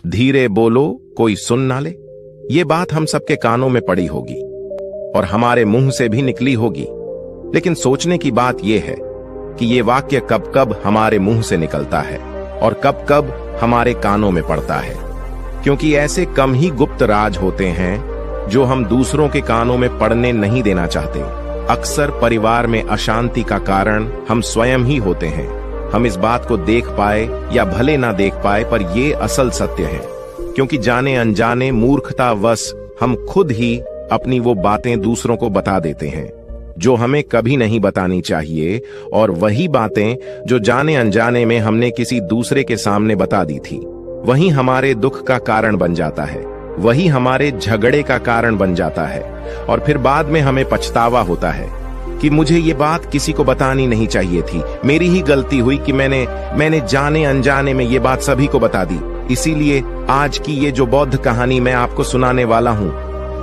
धीरे बोलो कोई सुन ना ले। ये बात हम सबके कानों में पड़ी होगी और हमारे मुंह से भी निकली होगी, लेकिन सोचने की बात यह है कि ये वाक्य कब कब हमारे मुंह से निकलता है और कब कब हमारे कानों में पड़ता है, क्योंकि ऐसे कम ही गुप्त राज होते हैं जो हम दूसरों के कानों में पड़ने नहीं देना चाहते। अक्सर परिवार में अशांति का कारण हम स्वयं ही होते हैं। हम इस बात को देख पाए या भले ना देख पाए, पर ये असल सत्य है, क्योंकि जाने अनजाने मूर्खतावश हम खुद ही अपनी वो बातें दूसरों को बता देते हैं जो हमें कभी नहीं बतानी चाहिए, और वही बातें जो जाने अनजाने में हमने किसी दूसरे के सामने बता दी थी, वही हमारे दुख का कारण बन जाता है, वही हमारे झगड़े का कारण बन जाता है। और फिर बाद में हमें पछतावा होता है कि मुझे ये बात किसी को बतानी नहीं चाहिए थी, मेरी ही गलती हुई कि मैंने जाने अनजाने में ये बात सभी को बता दी। इसीलिए आज की ये जो बौद्ध कहानी मैं आपको सुनाने वाला हूँ,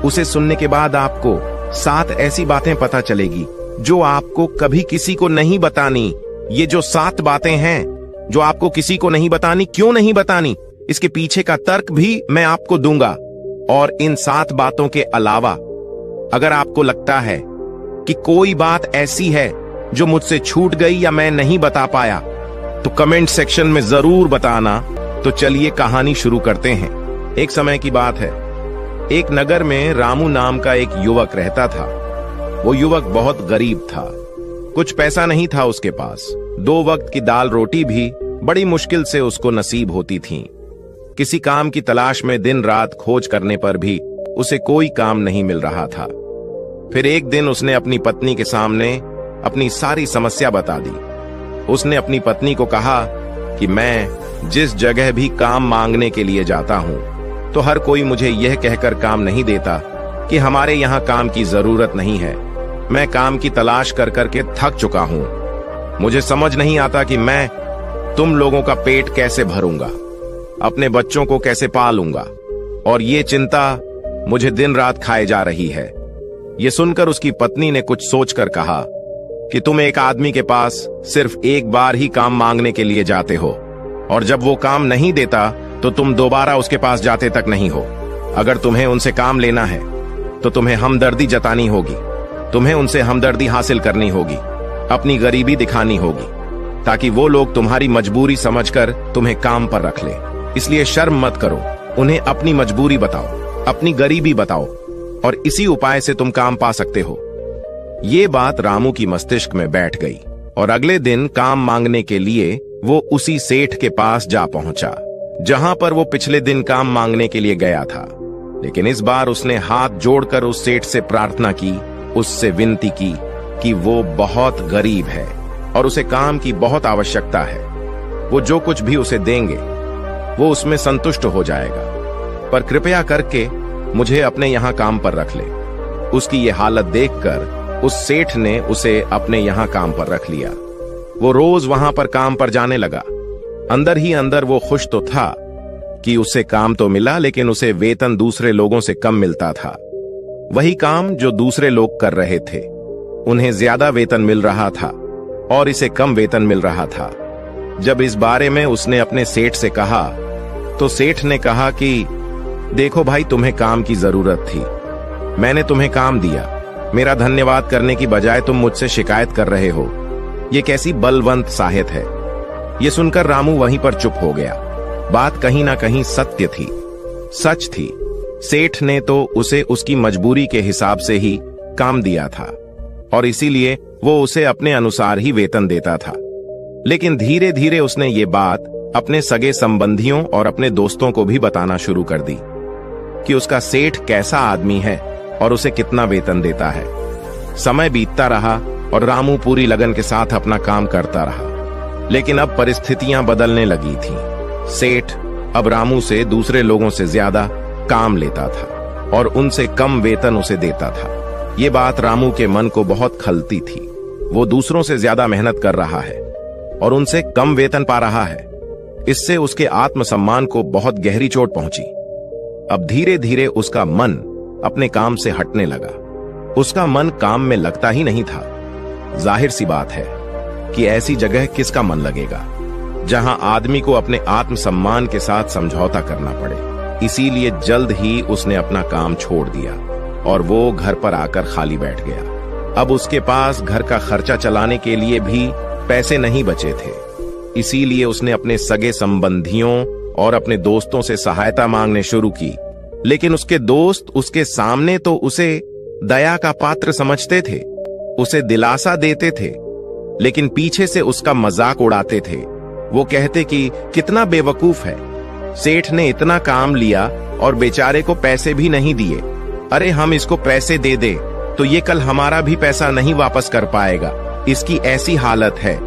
उसे सुनने के बाद आपको 7 ऐसी बातें पता चलेगी जो आपको कभी किसी को नहीं बतानी। ये जो 7 बातें हैं जो आपको किसी को नहीं बतानी, क्यों नहीं बतानी, इसके पीछे का तर्क भी मैं आपको दूंगा। और इन 7 बातों के अलावा अगर आपको लगता है कि कोई बात ऐसी है जो मुझसे छूट गई या मैं नहीं बता पाया, तो कमेंट सेक्शन में जरूर बताना। तो चलिए कहानी शुरू करते हैं। एक समय की बात है, एक नगर में रामू नाम का एक युवक रहता था। वो युवक बहुत गरीब था, कुछ पैसा नहीं था उसके पास। 2 वक्त की दाल रोटी भी बड़ी मुश्किल से उसको नसीब होती थी। किसी काम की तलाश में दिन रात खोज करने पर भी उसे कोई काम नहीं मिल रहा था। फिर एक दिन उसने अपनी पत्नी के सामने अपनी सारी समस्या बता दी। उसने अपनी पत्नी को कहा कि मैं जिस जगह भी काम मांगने के लिए जाता हूं, तो हर कोई मुझे यह कहकर काम नहीं देता कि हमारे यहां काम की जरूरत नहीं है। मैं काम की तलाश कर करके थक चुका हूं। मुझे समझ नहीं आता कि मैं तुम लोगों का पेट कैसे भरूंगा, अपने बच्चों को कैसे पालूंगा, और ये चिंता मुझे दिन रात खाए जा रही है। ये सुनकर उसकी पत्नी ने कुछ सोचकर कहा कि तुम एक आदमी के पास सिर्फ एक बार ही काम मांगने के लिए जाते हो, और जब वो काम नहीं देता तो तुम दोबारा उसके पास जाते तक नहीं हो। अगर तुम्हें उनसे काम लेना है तो तुम्हें हमदर्दी जतानी होगी, तुम्हें उनसे हमदर्दी हासिल करनी होगी, अपनी गरीबी दिखानी होगी, ताकि वो लोग तुम्हारी मजबूरी समझकर तुम्हें काम पर रख ले। इसलिए शर्म मत करो, उन्हें अपनी मजबूरी बताओ, अपनी गरीबी बताओ, और इसी उपाय से तुम काम पा सकते हो। ये बात रामू की मस्तिष्क में बैठ गई, और अगले दिन काम मांगने के लिए वो उसी सेठ के पास जा पहुंचा जहां पर वो पिछले दिन काम मांगने के लिए गया था। लेकिन इस बार उसने हाथ जोड़कर उस सेठ से प्रार्थना की, उससे विनती की कि वो बहुत गरीब है और उसे काम की बहुत आवश्यकता है। वो जो कुछ भी उसे देंगे वो उसमें संतुष्ट हो जाएगा, पर कृपया करके मुझे अपने यहां काम पर रख ले। उसकी ये हालत देखकर उस सेठ ने उसे अपने यहां काम पर रख लिया। वो रोज वहां पर काम पर जाने लगा। अंदर ही अंदर वो खुश तो था कि उसे काम तो मिला, लेकिन उसे वेतन दूसरे लोगों से कम मिलता था। वही काम जो दूसरे लोग कर रहे थे, उन्हें ज्यादा वेतन मिल रहा था और इसे कम वेतन मिल रहा था। जब इस बारे में उसने अपने सेठ से कहा, तो सेठ ने कहा कि देखो भाई, तुम्हें काम की जरूरत थी, मैंने तुम्हें काम दिया, मेरा धन्यवाद करने की बजाय तुम मुझसे शिकायत कर रहे हो। ये कैसी बलवंत साहत है। ये सुनकर रामू वहीं पर चुप हो गया। बात कहीं ना कहीं सत्य थी, सच थी। सेठ ने तो उसे उसकी मजबूरी के हिसाब से ही काम दिया था, और इसीलिए वो उसे अपने अनुसार ही वेतन देता था। लेकिन धीरे धीरे उसने ये बात अपने सगे संबंधियों और अपने दोस्तों को भी बताना शुरू कर दी कि उसका सेठ कैसा आदमी है और उसे कितना वेतन देता है। समय बीतता रहा और रामू पूरी लगन के साथ अपना काम करता रहा, लेकिन अब परिस्थितियां बदलने लगी थीं। सेठ अब रामू से दूसरे लोगों से ज्यादा काम लेता था और उनसे कम वेतन उसे देता था। ये बात रामू के मन को बहुत खलती थी। वो दूसरों से ज्यादा मेहनत कर रहा है और उनसे कम वेतन पा रहा है। इससे उसके आत्मसम्मान को बहुत गहरी चोट पहुंची। अब धीरे धीरे उसका मन अपने काम से हटने लगा। उसका मन काम में लगता ही नहीं था। जाहिर सी बात है कि ऐसी जगह किसका मन लगेगा। जहां आदमी को अपने आत्मसम्मान के साथ समझौता करना पड़े। इसीलिए जल्द ही उसने अपना काम छोड़ दिया और वो घर पर आकर खाली बैठ गया। अब उसके पास घर का खर्चा चलाने के लिए भी पैसे नहीं बचे थे। इसीलिए उसने अपने सगे संबंधियों और अपने दोस्तों से सहायता मांगने शुरू की। लेकिन उसके दोस्त उसके सामने तो उसे दया का पात्र समझते थे, उसे दिलासा देते थे, लेकिन पीछे से उसका मजाक उड़ाते थे। वो कहते कि कितना बेवकूफ है, सेठ ने इतना काम लिया और बेचारे को पैसे भी नहीं दिए। अरे हम इसको पैसे दे दे तो ये कल हमारा भी पैसा नहीं वापस कर पाएगा। इसकी ऐसी हालत है,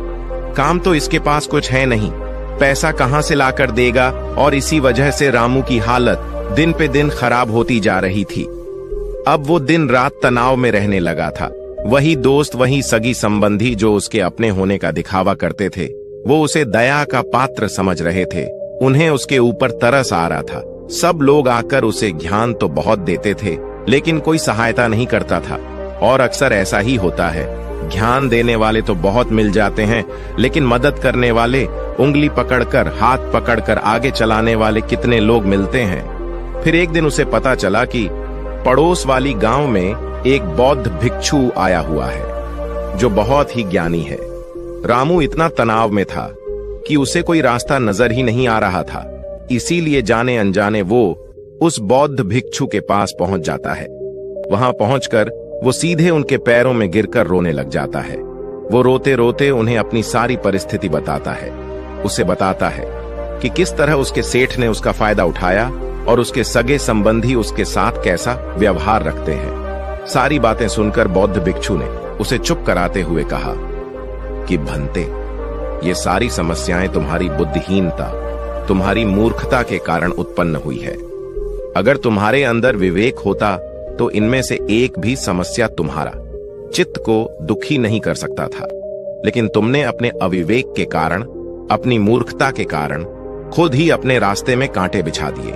काम तो इसके पास कुछ है नहीं, पैसा कहां से लाकर देगा। और इसी वजह से रामू की हालत दिन पे दिन खराब होती जा रही थी। अब वो दिन रात तनाव में रहने लगा था। वही दोस्त, वही सगी संबंधी जो उसके अपने होने का दिखावा करते थे, वो उसे दया का पात्र समझ रहे थे। उन्हें उसके ऊपर तरस आ रहा था। सब लोग आकर उसे ज्ञान तो बहुत देते थे, लेकिन कोई सहायता नहीं करता था। और अक्सर ऐसा ही होता है, ज्ञान देने वाले तो बहुत मिल जाते हैं, लेकिन मदद करने वाले, उंगली पकड़कर, हाथ पकड़कर आगे चलाने वाले कितने लोग मिलते हैं। फिर एक दिन उसे पता चला कि पड़ोस वाली गांव में एक बौद्ध भिक्षु आया हुआ है जो बहुत ही ज्ञानी है। रामू इतना तनाव में था कि उसे कोई रास्ता नजर ही नहीं आ रहा था। इसीलिए जाने अनजाने वो उस बौद्ध भिक्षु के पास पहुंच जाता है। वहां पहुंचकर वो सीधे उनके पैरों में गिरकर रोने लग जाता है। वो रोते रोते उन्हें अपनी सारी परिस्थिति बताता है। उसे बताता है कि किस तरह उसके सेठ ने उसका फायदा उठाया और उसके सगे संबंधी उसके साथ कैसा व्यवहार रखते हैं। सारी बातें सुनकर बौद्ध भिक्षु ने उसे चुप कराते हुए कहा कि भंते, ये सारी समस्याएं तुम्हारी बुद्धिहीनता, तुम्हारी मूर्खता के कारण उत्पन्न हुई है। अगर तुम्हारे अंदर विवेक होता तो इनमें से एक भी समस्या तुम्हारा चित्त को दुखी नहीं कर सकता था। लेकिन तुमने अपने अविवेक के कारण, अपनी मूर्खता के कारण खुद ही अपने रास्ते में कांटे बिछा दिए।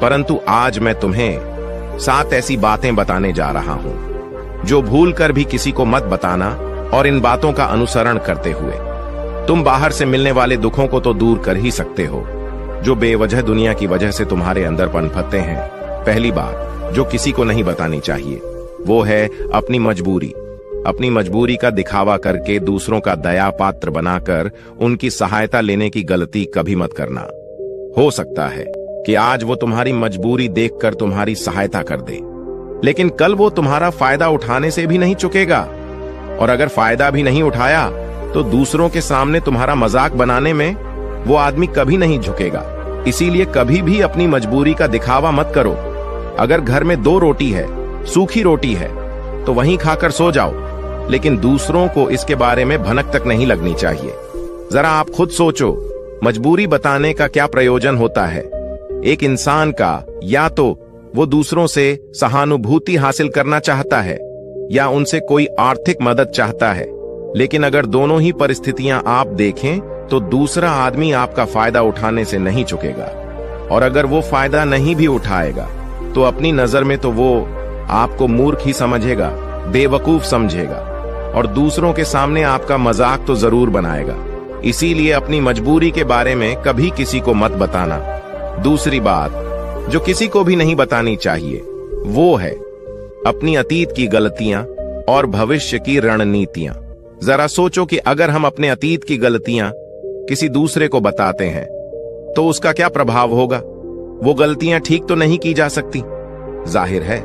परंतु आज मैं तुम्हें 7 ऐसी बातें बताने जा रहा हूं जो भूल कर भी किसी को मत बताना। और इन बातों का अनुसरण करते हुए तुम बाहर से मिलने वाले दुखों को तो दूर कर ही सकते हो जो बेवजह दुनिया की वजह से तुम्हारे अंदर पनपते हैं। पहली बात जो किसी को नहीं बतानी चाहिए वो है अपनी मजबूरी। अपनी मजबूरी का दिखावा करके दूसरों का दया पात्र बनाकर उनकी सहायता लेने की गलती कभी मत करना। हो सकता है कि आज वो तुम्हारी मजबूरी देखकर तुम्हारी सहायता कर दे, लेकिन कल वो तुम्हारा फायदा उठाने से भी नहीं चुकेगा। और अगर फायदा भी नहीं उठाया तो दूसरों के सामने तुम्हारा मजाक बनाने में वो आदमी कभी नहीं झुकेगा। इसीलिए कभी भी अपनी मजबूरी का दिखावा मत करो। अगर घर में 2 रोटी है, सूखी रोटी है, तो वहीं खाकर सो जाओ, लेकिन दूसरों को इसके बारे में भनक तक नहीं लगनी चाहिए। जरा आप खुद सोचो, मजबूरी बताने का क्या प्रयोजन होता है एक इंसान का? या तो वो दूसरों से सहानुभूति हासिल करना चाहता है या उनसे कोई आर्थिक मदद चाहता है। लेकिन अगर दोनों ही परिस्थितियां आप देखें तो दूसरा आदमी आपका फायदा उठाने से नहीं चुकेगा। और अगर वो फायदा नहीं भी उठाएगा तो अपनी नजर में तो वो आपको मूर्ख ही समझेगा, बेवकूफ समझेगा, और दूसरों के सामने आपका मजाक तो जरूर बनाएगा। इसीलिए अपनी मजबूरी के बारे में कभी किसी को मत बताना। दूसरी बात जो किसी को भी नहीं बतानी चाहिए वो है अपनी अतीत की गलतियां और भविष्य की रणनीतियां। जरा सोचो कि अगर हम अपने अतीत की गलतियां किसी दूसरे को बताते हैं तो उसका क्या प्रभाव होगा? वो गलतियां ठीक तो नहीं की जा सकती, जाहिर है,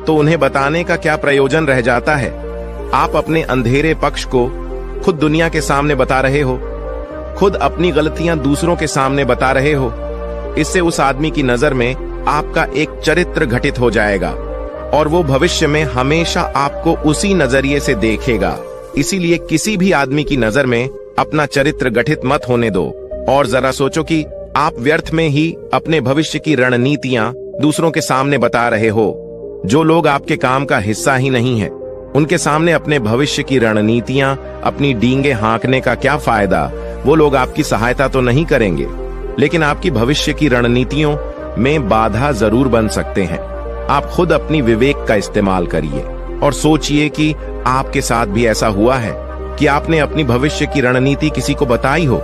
तो उन्हें बताने का क्या प्रयोजन रह जाता है? आप अपने अंधेरे पक्ष को खुद दुनिया के सामने बता रहे हो, खुद अपनी गलतियां दूसरों के सामने बता रहे हो। इससे उस आदमी की नजर में आपका एक चरित्र घटित हो जाएगा और वो भविष्य में हमेशा आपको उसी नजरिए से देखेगा। इसीलिए किसी भी आदमी की नजर में अपना चरित्र गठित मत होने दो। और जरा सोचो कि आप व्यर्थ में ही अपने भविष्य की रणनीतियां दूसरों के सामने बता रहे हो। जो लोग आपके काम का हिस्सा ही नहीं है, उनके सामने अपने भविष्य की रणनीतियां, अपनी डींगे हाँकने का क्या फायदा? वो लोग आपकी सहायता तो नहीं करेंगे, लेकिन आपकी भविष्य की रणनीतियों में बाधा जरूर बन सकते हैं। आप खुद अपनी विवेक का इस्तेमाल करिए और सोचिए कि आपके साथ भी ऐसा हुआ है कि आपने अपनी भविष्य की रणनीति किसी को बताई हो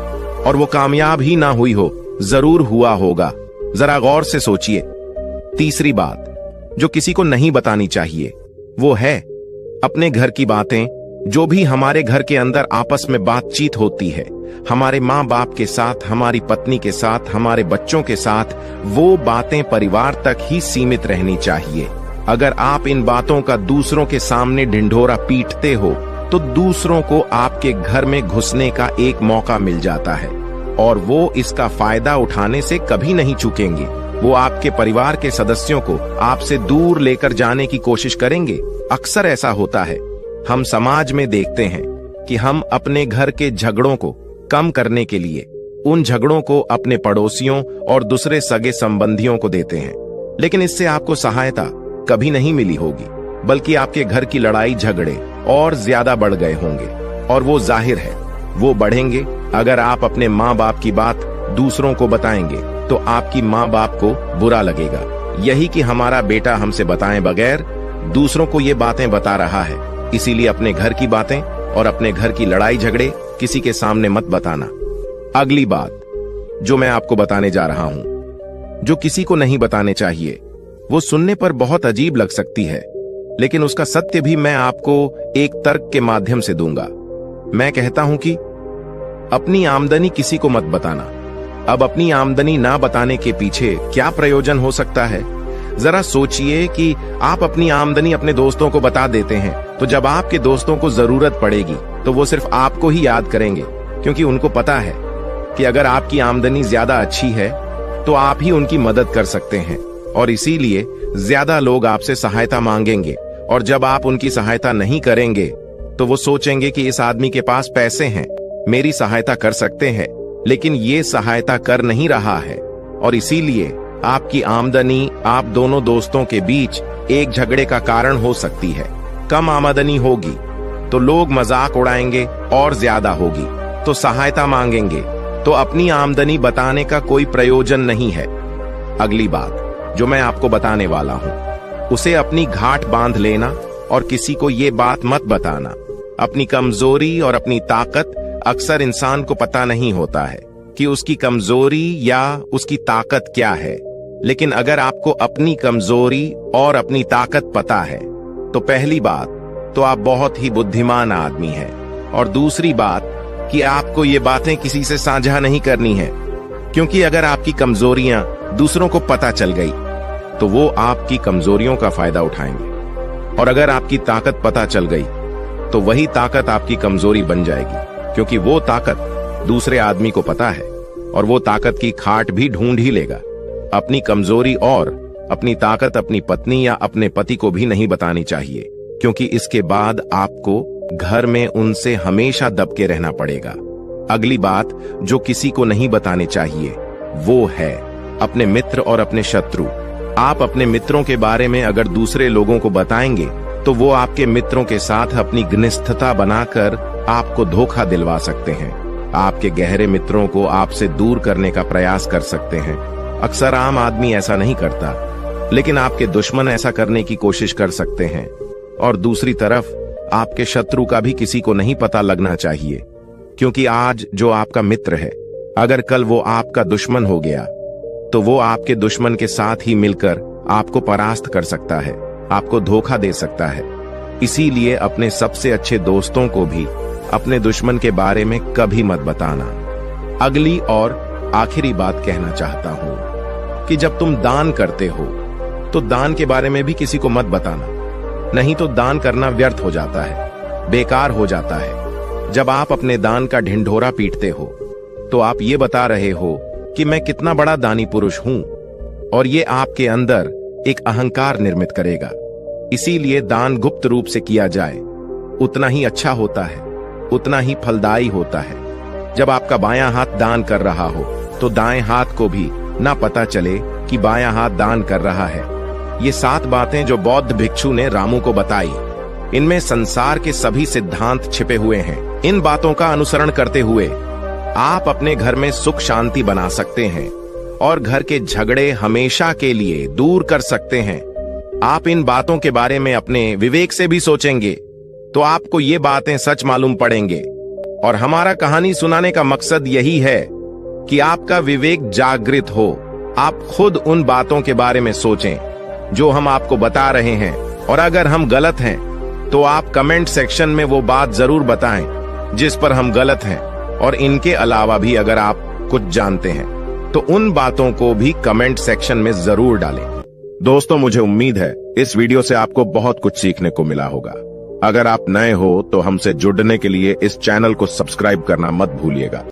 और वो कामयाब ही ना हुई हो, जरूर हुआ होगा। जरा गौर से सोचिए। तीसरी बात जो किसी को नहीं बतानी चाहिए वो है अपने घर की बातें। जो भी हमारे घर के अंदर आपस में बातचीत होती है, हमारे माँ बाप के साथ, हमारी पत्नी के साथ, हमारे बच्चों के साथ, वो बातें परिवार तक ही सीमित रहनी चाहिए। अगर आप इन बातों का दूसरों के सामने ढिंढोरा पीटते हो तो दूसरों को आपके घर में घुसने का एक मौका मिल जाता है और वो इसका फायदा उठाने से कभी नहीं चूकेंगे। वो आपके परिवार के सदस्यों को आपसे दूर लेकर जाने की कोशिश करेंगे। अक्सर ऐसा होता है, हम समाज में देखते हैं कि हम अपने घर के झगड़ों को कम करने के लिए उन झगड़ों को अपने पड़ोसियों और दूसरे सगे संबंधियों को देते हैं, लेकिन इससे आपको सहायता कभी नहीं मिली होगी, बल्कि आपके घर की लड़ाई झगड़े और ज्यादा बढ़ गए होंगे। और वो जाहिर है वो बढ़ेंगे अगर आप अपने माँ बाप की बात दूसरों को बताएंगे तो आपकी माँ बाप को बुरा लगेगा। यही कि हमारा बेटा हमसे बताए बगैर दूसरों को ये बातें बता रहा है, इसीलिए अपने घर की बातें और अपने घर की लड़ाई झगड़े किसी के सामने मत बताना। अगली बात जो मैं आपको बताने जा रहा हूं, जो किसी को नहीं बताने चाहिए, वो सुनने पर बहुत अजीब लग सकती है, लेकिन उसका सत्य भी मैं आपको एक तर्क के माध्यम से दूंगा। मैं कहता हूं कि अपनी आमदनी किसी को मत बताना। अब अपनी आमदनी ना बताने के पीछे क्या प्रयोजन हो सकता है? जरा सोचिए कि आप अपनी आमदनी अपने दोस्तों को बता देते हैं, तो जब आपके दोस्तों को जरूरत पड़ेगी तो वो सिर्फ आपको ही याद करेंगे, क्योंकि उनको पता है कि अगर आपकी आमदनी ज्यादा अच्छी है तो आप ही उनकी मदद कर सकते हैं, और इसीलिए ज्यादा लोग आपसे सहायता मांगेंगे। और जब आप उनकी सहायता नहीं करेंगे तो वो सोचेंगे कि इस आदमी के पास पैसे हैं, मेरी सहायता कर सकते हैं, लेकिन ये सहायता कर नहीं रहा है, और इसीलिए आपकी आमदनी आप दोनों दोस्तों के बीच एक झगड़े का कारण हो सकती है। कम आमदनी होगी तो लोग मजाक उड़ाएंगे, और ज्यादा होगी तो सहायता मांगेंगे, तो अपनी आमदनी बताने का कोई प्रयोजन नहीं है। अगली बात जो मैं आपको बताने वाला हूं, उसे अपनी घाट बांध लेना और किसी को ये बात मत बताना। अपनी कमजोरी और अपनी ताकत अक्सर इंसान को पता नहीं होता है कि उसकी कमजोरी या उसकी ताकत क्या है, लेकिन अगर आपको अपनी कमजोरी और अपनी ताकत पता है तो पहली बात तो आप बहुत ही बुद्धिमान आदमी हैं, और दूसरी बात कि आपको ये बातें किसी से साझा नहीं करनी है, क्योंकि अगर आपकी कमजोरियां दूसरों को पता चल गई तो वो आपकी कमजोरियों का फायदा उठाएंगे, और अगर आपकी ताकत पता चल गई तो वही ताकत आपकी कमजोरी बन जाएगी, क्योंकि वो ताकत दूसरे आदमी को पता है और वो ताकत की खाट भी ढूंढ ही लेगा। अपनी कमजोरी और अपनी ताकत अपनी पत्नी या अपने पति को भी नहीं बतानी चाहिए, क्योंकि इसके बाद आपको घर में उनसे हमेशा दबके रहना पड़ेगा। अगली बात जो किसी को नहीं बताने चाहिए वो है अपने मित्र और अपने शत्रु। आप अपने मित्रों के बारे में अगर दूसरे लोगों को बताएंगे तो वो आपके मित्रों के साथ अपनी घनिष्ठता बनाकर आपको धोखा दिलवा सकते हैं, आपके गहरे मित्रों को आपसे दूर करने का प्रयास कर सकते हैं। अक्सर आम आदमी ऐसा नहीं करता, लेकिन आपके दुश्मन ऐसा करने की कोशिश कर सकते हैं। और दूसरी तरफ आपके शत्रु का भी किसी को नहीं पता लगना चाहिए, क्योंकि आज जो आपका मित्र है, अगर कल वो आपका दुश्मन हो गया तो वो आपके दुश्मन के साथ ही मिलकर आपको परास्त कर सकता है, आपको धोखा दे सकता है। इसीलिए अपने सबसे अच्छे दोस्तों को भी अपने दुश्मन के बारे में कभी मत बताना। अगली और आखिरी बात कहना चाहता हूं कि जब तुम दान करते हो तो दान के बारे में भी किसी को मत बताना, नहीं तो दान करना व्यर्थ हो जाता है, बेकार हो जाता है। जब आप अपने दान का ढिंढोरा पीटते हो तो आप ये बता रहे हो कि मैं कितना बड़ा दानी पुरुष हूं, और ये आपके अंदर एक अहंकार निर्मित करेगा। इसीलिए दान गुप्त रूप से किया जाए उतना ही अच्छा होता है, उतना ही फलदायी होता है। जब आपका बायां हाथ दान कर रहा हो तो दाएं हाथ को भी ना पता चले कि बायां हाथ दान कर रहा है। ये 7 बातें जो बौद्ध भिक्षु ने रामू को बताई, इनमें संसार के सभी सिद्धांत छिपे हुए हैं। इन बातों का अनुसरण करते हुए आप अपने घर में सुख शांति बना सकते हैं और घर के झगड़े हमेशा के लिए दूर कर सकते हैं। आप इन बातों के बारे में अपने विवेक से भी सोचेंगे तो आपको ये बातें सच मालूम पड़ेंगे। और हमारा कहानी सुनाने का मकसद यही है कि आपका विवेक जागृत हो। आप खुद उन बातों के बारे में सोचें जो हम आपको बता रहे हैं, और अगर हम गलत हैं तो आप कमेंट सेक्शन में वो बात जरूर बताएं जिस पर हम गलत हैं, और इनके अलावा भी अगर आप कुछ जानते हैं तो उन बातों को भी कमेंट सेक्शन में जरूर डालें। दोस्तों, मुझे उम्मीद है इस वीडियो से आपको बहुत कुछ सीखने को मिला होगा। अगर आप नए हो तो हमसे जुड़ने के लिए इस चैनल को सब्सक्राइब करना मत भूलिएगा।